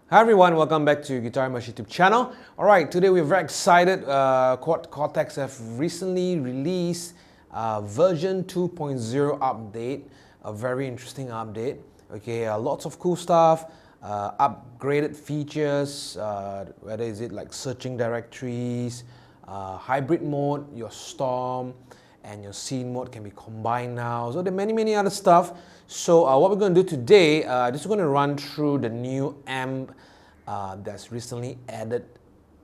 Hi everyone, welcome back to Guitar Mush YouTube channel. Alright, today we're very excited. Cortex have recently released version 2.0 update, a very interesting update. Okay, lots of cool stuff, upgraded features, whether is it like searching directories, hybrid mode, your storm, and your scene mode can be combined now. So there are many other stuff. So what we're going to do today, just going to run through the new amp that's recently added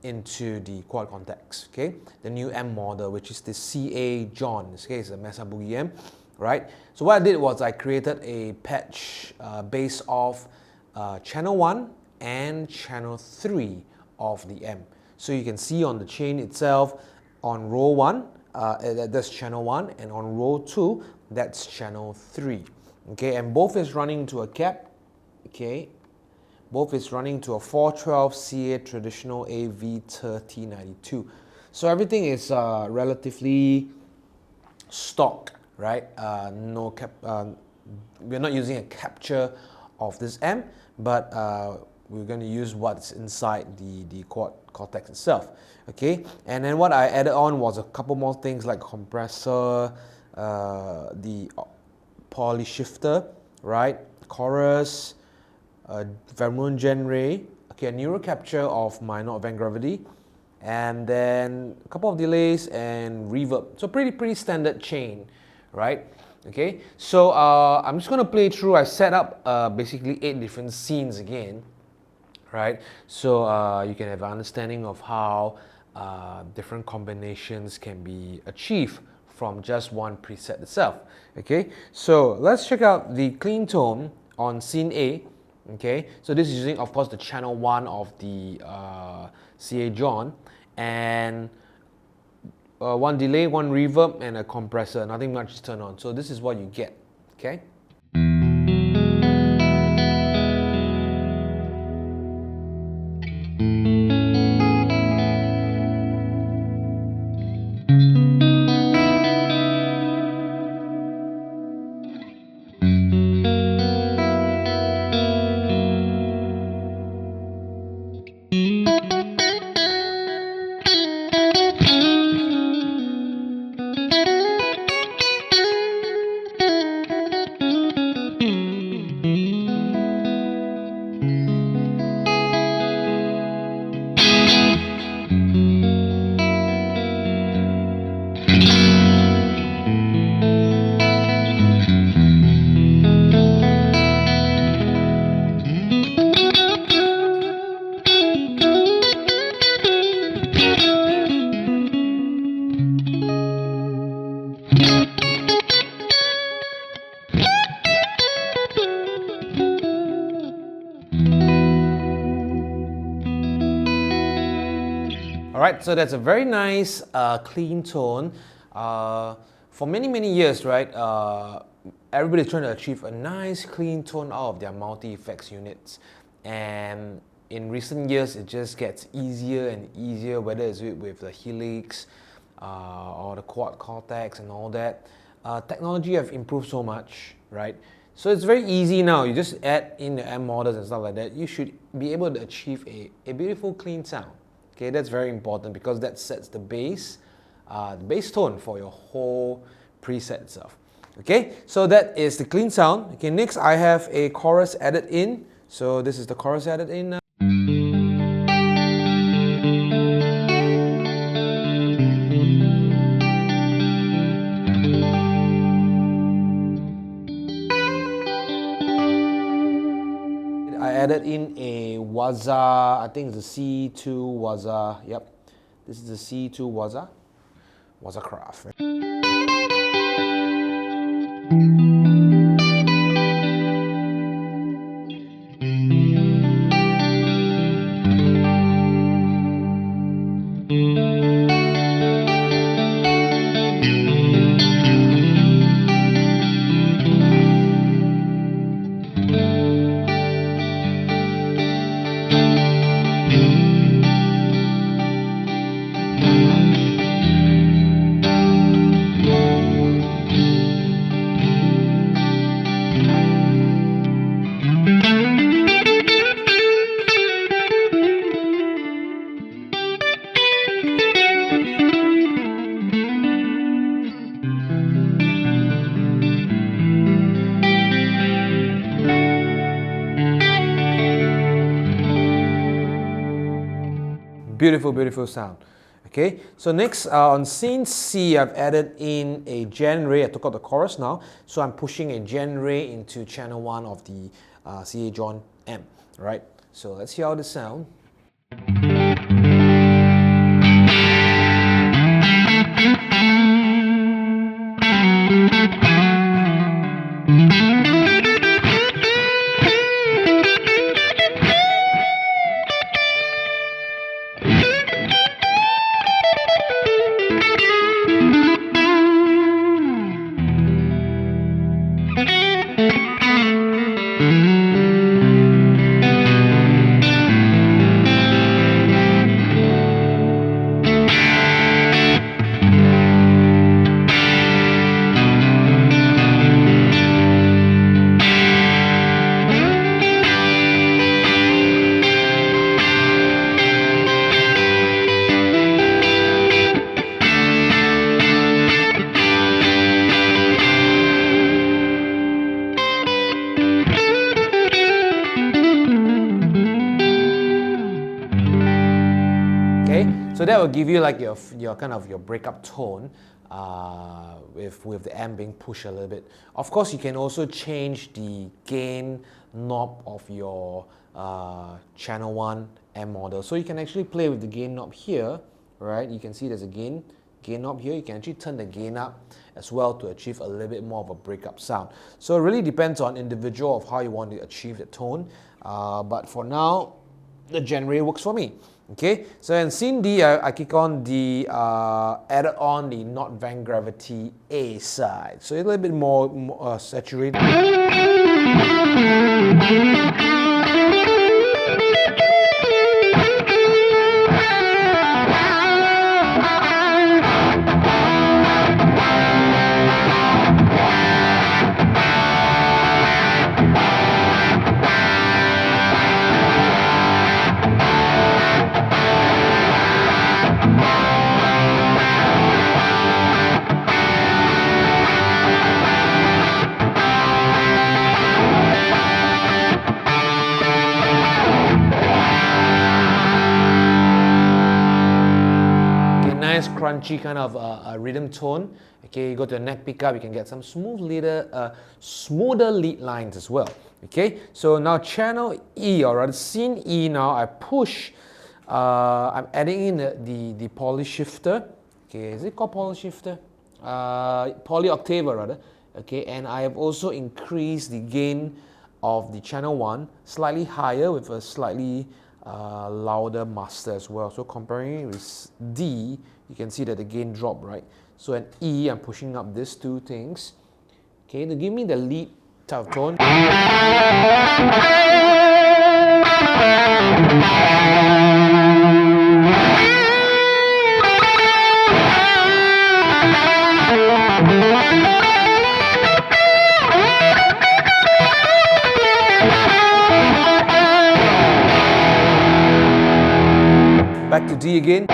into the quad Cortex. Okay, the new amp model, which is the CA John. In this case, a Mesa Boogie amp, right? So what I did was I created a patch based off channel 1 and channel 3 of the amp. So you can see on the chain itself, on row 1, that's channel 1, and on row 2, that's channel 3. Okay, and both is running to a cap. Okay, both is running to a 412 CA traditional AV3092. So everything is relatively stock, right? No cap. We're not using a capture of this amp, but we're going to use what's inside the quad Cortex itself. Okay, and then what I added on was a couple more things like compressor, the poly shifter, right? Chorus, Vermont Genre, okay, a neural capture of my not van gravity, and then a couple of delays and reverb. So pretty standard chain, right? Okay, so I'm just gonna play through. I set up basically 8 different scenes again, right? So you can have an understanding of how different combinations can be achieved from just one preset itself. Okay, so let's check out the clean tone on scene A. Okay, so this is using, of course, the channel 1 of the CA John, and one delay, one reverb, and a compressor. Nothing much is turned on. So this is what you get. Okay. Alright, so that's a very nice clean tone. For many years, right, everybody's trying to achieve a nice clean tone out of their multi-effects units. And in recent years, it just gets easier and easier, whether it's with the Helix or the quad Cortex and all that. Technology have improved so much, right? So it's very easy now. You just add in the amp models and stuff like that. You should be able to achieve a beautiful clean sound. Okay, that's very important because that sets the bass tone for your whole preset itself. Okay, so that is the clean sound. Okay, next I have a chorus added in. So this is the chorus added in. I added in a Waza, I think it's a C2 Waza, yep. This is the C2 Waza Craft. Beautiful, beautiful sound. Okay, so next on scene C, I've added in a gen ray. I took out the chorus now, so I'm pushing a gen ray into channel 1 of the CA John amp. Right, so let's hear how this sound. So that will give you like your kind of your breakup tone with the amp being pushed a little bit. Of course, you can also change the gain knob of your channel 1 amp model. So you can actually play with the gain knob here, right? You can see there's a gain knob here. You can actually turn the gain up as well to achieve a little bit more of a breakup sound. So it really depends on individual of how you want to achieve the tone. But for now, the gen ray works for me. Okay, so in scene D, I kick on the added on the not Van Gravity A side, so a little bit more saturated. Crunchy kind of a rhythm tone. Okay, you go to the neck pickup, you can get some smoother lead lines as well. Okay, so now channel E, or rather scene E, now I push, I'm adding in the poly shifter. Okay, is it called poly shifter? Poly octaver rather. Okay, and I have also increased the gain of the channel 1 slightly higher with a slightly louder master as well. So comparing it with D, you can see that the gain dropped, right? So at E, I'm pushing up these two things, okay, to give me the lead type of tone. Back to D again.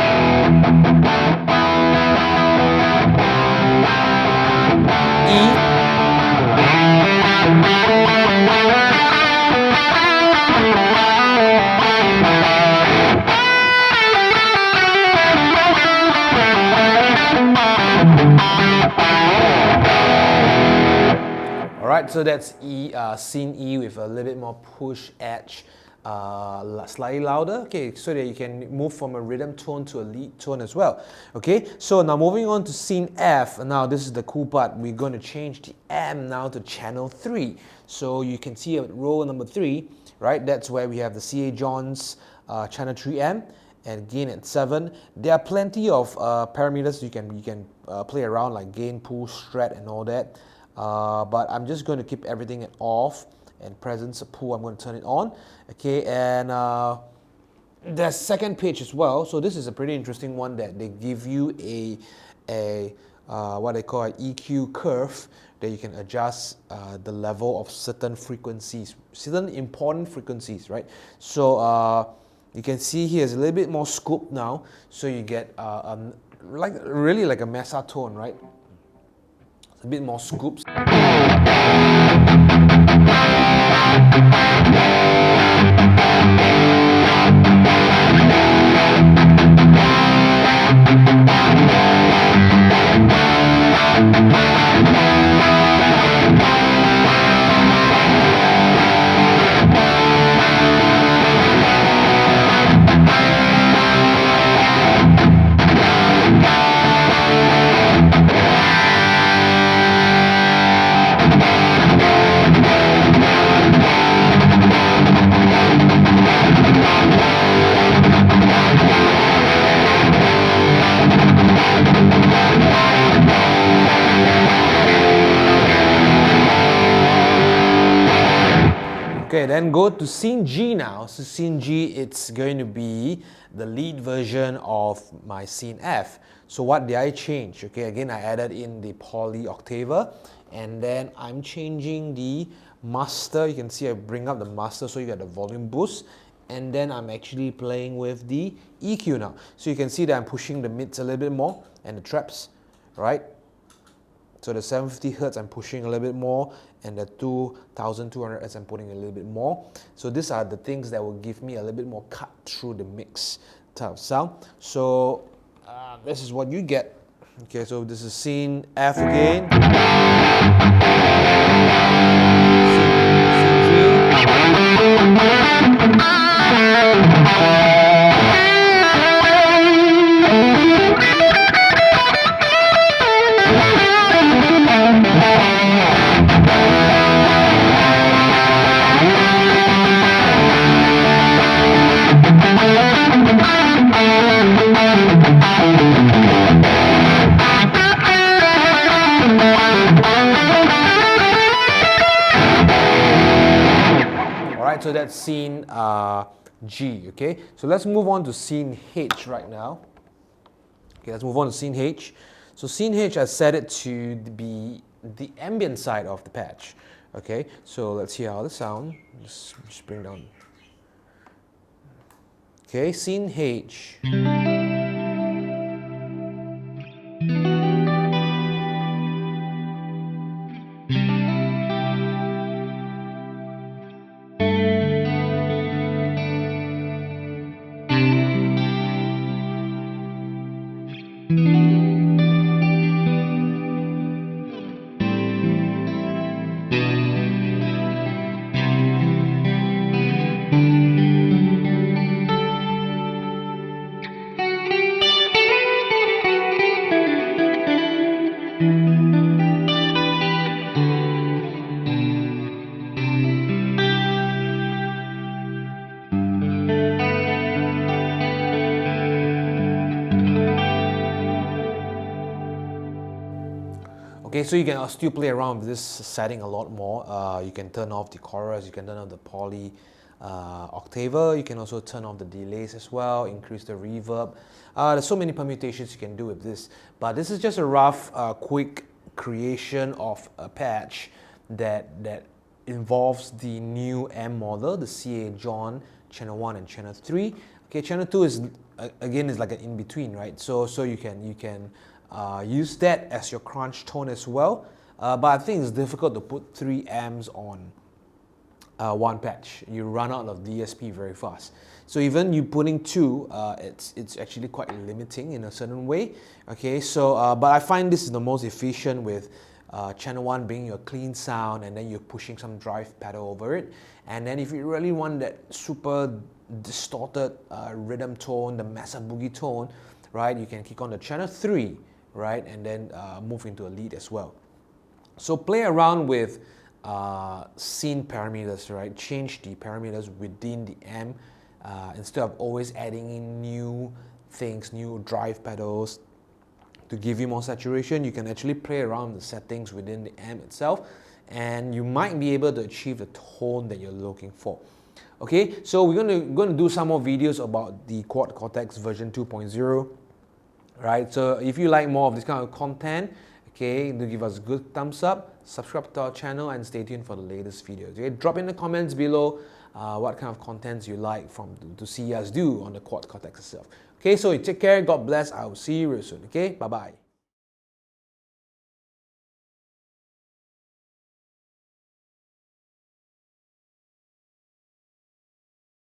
Alright, so that's E, scene E with a little bit more push edge, slightly louder, okay, so that you can move from a rhythm tone to a lead tone as well. Okay, so now moving on to scene F. Now this is the cool part. We're going to change the amp now to channel 3. So you can see at row number 3, right? That's where we have the CA John's channel 3 amp and gain at 7. There are plenty of parameters you can play around, like gain, pull, strat, and all that. But I'm just going to keep everything at off, and presence pull, I'm going to turn it on. Okay, and there's second pitch as well. So this is a pretty interesting one, that they give you a what they call an EQ curve that you can adjust the level of certain frequencies, certain important frequencies, right? So you can see here is a little bit more scoop now, so you get really like a mesa tone, right? A bit more scoops. then go to scene G now. So scene G, it's going to be the lead version of my scene F. So what did I change? Okay, again, I added in the poly octaver, and then I'm changing the master. You can see I bring up the master so you get the volume boost, and then I'm actually playing with the EQ now. So you can see that I'm pushing the mids a little bit more and the traps, right? So the 750 Hz I'm pushing a little bit more, and the 2200 Hz I'm putting a little bit more. So these are the things that will give me a little bit more cut through the mix type of sound. So this is what you get. Okay, so this is scene F again. Alright, so that's scene G, okay? So let's move on to scene H right now. Okay, let's move on to scene H. So scene H, I set it to be the ambient side of the patch. Okay, so let's hear how the sound. Just bring down. Okay, scene H. Okay, so you can still play around with this setting a lot more. You can turn off the chorus, you can turn off the poly octaver, you can also turn off the delays as well, increase the reverb. There's so many permutations you can do with this, but this is just a rough, quick creation of a patch that involves the new M model, the CA John channel 1 and channel 3. Okay, channel 2 is again is like an in-between, right? So you can use that as your crunch tone as well, but I think it's difficult to put 3 amps on one patch. You run out of DSP very fast. So even you putting 2, it's actually quite limiting in a certain way. Okay, so but I find this is the most efficient with channel 1 being your clean sound, and then you're pushing some drive pedal over it. And then if you really want that super distorted rhythm tone, the massive boogie tone, right, you can kick on the channel 3, right, and then move into a lead as well. So play around with scene parameters, right? Change the parameters within the amp instead of always adding in new things, new drive pedals to give you more saturation. You can actually play around the settings within the amp itself, and you might be able to achieve the tone that you're looking for. Okay, so we're going to do some more videos about the Quad Cortex version 2.0. Right, so if you like more of this kind of content, okay, do give us a good thumbs up, subscribe to our channel, and stay tuned for the latest videos. Okay, drop in the comments below what kind of contents you like to see us do on the Quad Cortex itself. Okay, so you take care, God bless, I will see you real soon. Okay, bye bye.